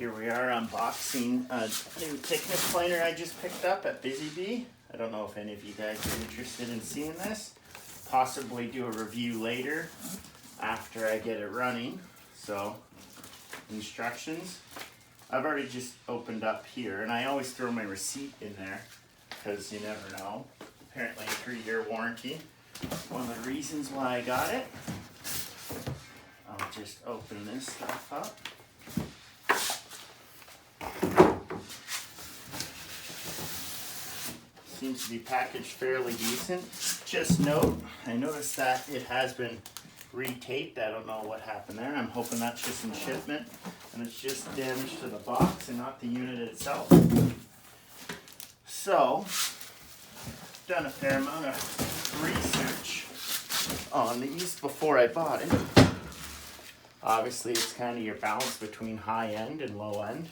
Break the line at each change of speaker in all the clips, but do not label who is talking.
Here we are unboxing a new thickness planer I just picked up at Busy Bee. I don't know if any of you guys are interested in seeing this. Possibly do a review later after I get it running. So, instructions. I've already just opened up here, and I always throw my receipt in there because you never know. Apparently a 3-year warranty. One of the reasons why I got it. I'll just open this stuff up. Seems to be packaged fairly decent. Just note, I noticed that it has been retaped. I don't know what happened there. I'm hoping that's just in shipment and it's just damage to the box and not the unit itself. So, done a fair amount of research on these before I bought it. Obviously, it's kind of your balance between high end and low end.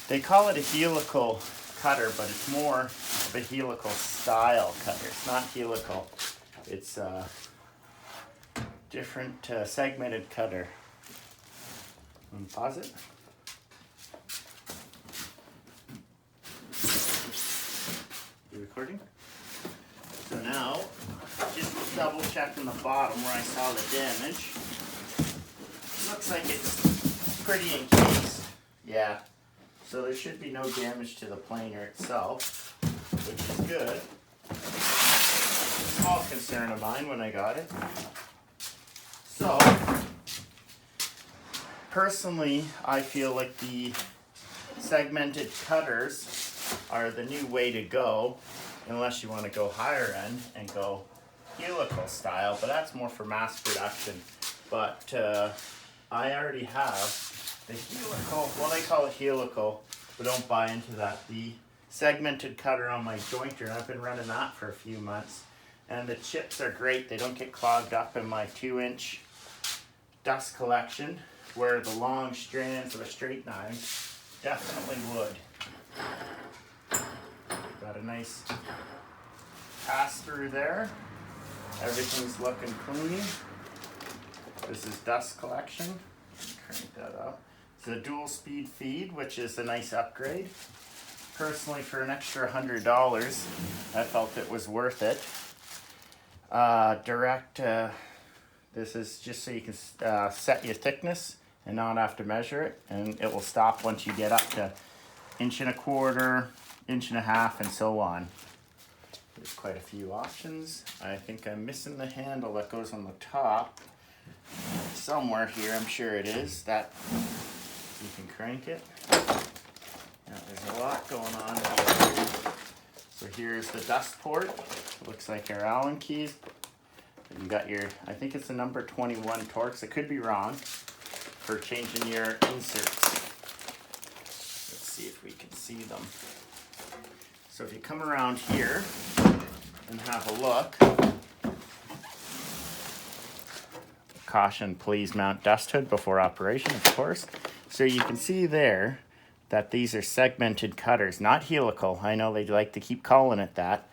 They call it a helical cutter, but it's more of a helical style cutter. It's not helical. It's a different segmented cutter. Pause it. You recording? So now, just double checking the bottom where I saw the damage. Looks like it's pretty encased. Yeah. So there should be no damage to the planer itself, which is good. Small concern of mine when I got it. So, personally, I feel like the segmented cutters are the new way to go, unless you want to go higher end and go helical style, but that's more for mass production. But I already have the helical, well, they call it helical, but don't buy into that. The segmented cutter on my jointer, and I've been running that for a few months, and the chips are great. They don't get clogged up in my 2-inch dust collection, where the long strands of a straight knife definitely would. Got a nice pass through there. Everything's looking clean. This is dust collection. Crank that up. It's a dual speed feed, which is a nice upgrade. Personally, for an extra $100, I felt it was worth it. This is just so you can set your thickness and not have to measure it, and it will stop once you get up to 1.25 inches, 1.5 inches, and so on. There's quite a few options. I think I'm missing the handle that goes on the top. Somewhere here, I'm sure it is. That you can crank it. Now, there's a lot going on here. So here's the dust port. Looks like our Allen keys. You got your, I think it's a number 21 Torx. It could be wrong, for changing your inserts. Let's see if we can see them. So if you come around here and have a look, caution, please mount dust hood before operation, of course. So you can see there that these are segmented cutters, not helical. I know they like to keep calling it that,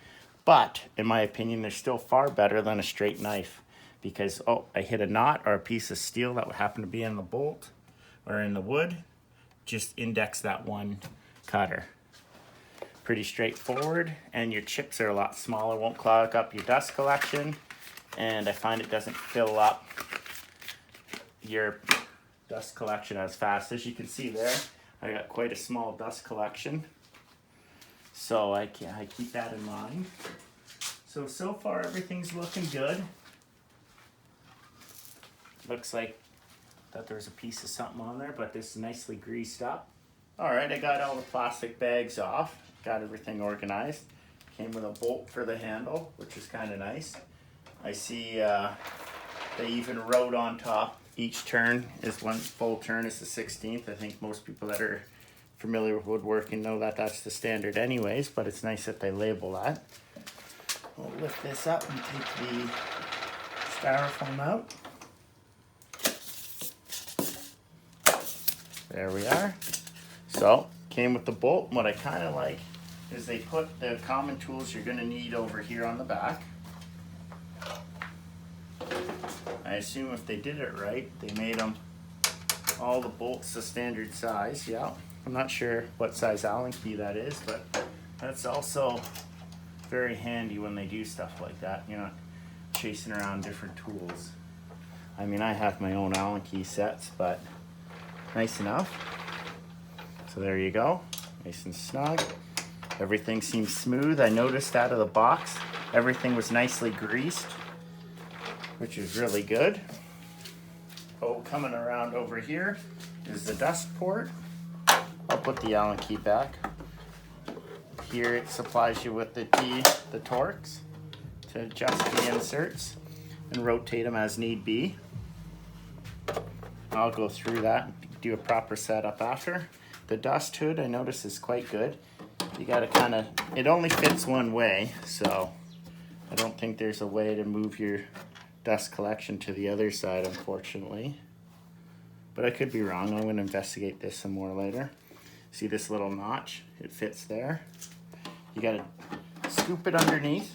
but in my opinion, they're still far better than a straight knife, because, oh, I hit a knot or a piece of steel that would happen to be in the bolt or in the wood, just index that one cutter. Pretty straightforward, and your chips are a lot smaller, won't clog up your dust collection, and I find it doesn't fill up your dust collection as fast. As you can see there, I got quite a small dust collection, so I keep that in mind. So far everything's looking good. Looks like that there's a piece of something on there, but this is nicely greased up. Alright, I got all the plastic bags off, got everything organized. Came with a bolt for the handle, which is kind of nice. I see they even wrote on top, each turn is one full turn is the 16th. I think most people that are familiar with woodworking know that that's the standard anyways, but it's nice that they label that. We'll lift this up and take the styrofoam out. There we are. So, came with the bolt. What I kind of like is they put the common tools you're going to need over here on the back. I assume if they did it right, they made them all the bolts the standard size. Yeah, I'm not sure what size Allen key that is, but that's also very handy when they do stuff like that. You're not chasing around different tools. I mean, I have my own Allen key sets, but nice enough. So there you go, nice and snug. Everything seems smooth. I noticed out of the box, everything was nicely greased, which is really good. Oh, coming around over here is the dust port. I'll put the Allen key back. Here it supplies you with the Torx to adjust the inserts and rotate them as need be. I'll go through that and do a proper setup after. The dust hood, I notice, is quite good. You gotta kind of, it only fits one way, so I don't think there's a way to move your dust collection to the other side, unfortunately. But I could be wrong. I'm gonna investigate this some more later. See this little notch? It fits there. You gotta scoop it underneath.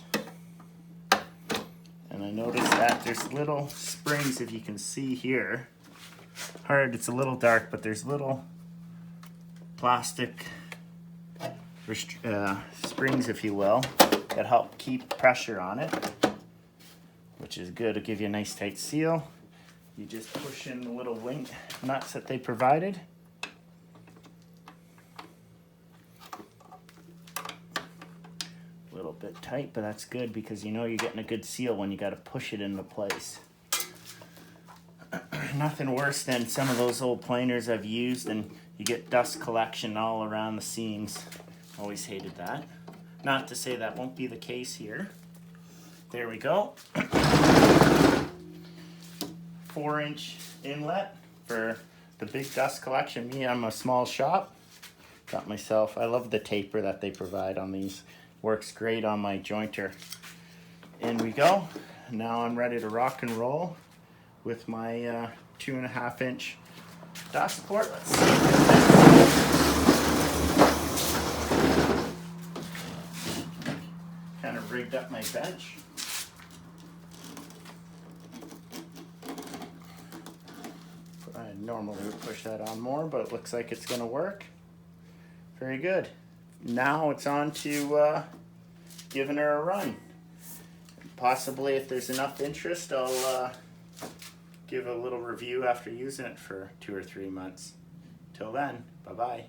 And I noticed that there's little springs, if you can see here. Hard, it's a little dark, but there's little plastic springs, if you will, that help keep pressure on it, which is good. It'll give you a nice tight seal. You just push in the little wing nuts that they provided. A little bit tight, but that's good because you know you're getting a good seal when you got to push it into place. Nothing worse than some of those old planers I've used and you get dust collection all around the seams. Always hated that. Not to say that won't be the case here. There we go. 4-inch inlet for the big dust collection. Me, I'm a small shop. Got myself, I love the taper that they provide on these. Works great on my jointer. In we go. Now I'm ready to rock and roll with my 2.5-inch dust port. Let's see. Kind of rigged up my bench. I normally would push that on more, but it looks like it's going to work. Very good. Now it's on to giving her a run. Possibly, if there's enough interest, I'll give a little review after using it for 2 or 3 months. Till then, bye-bye.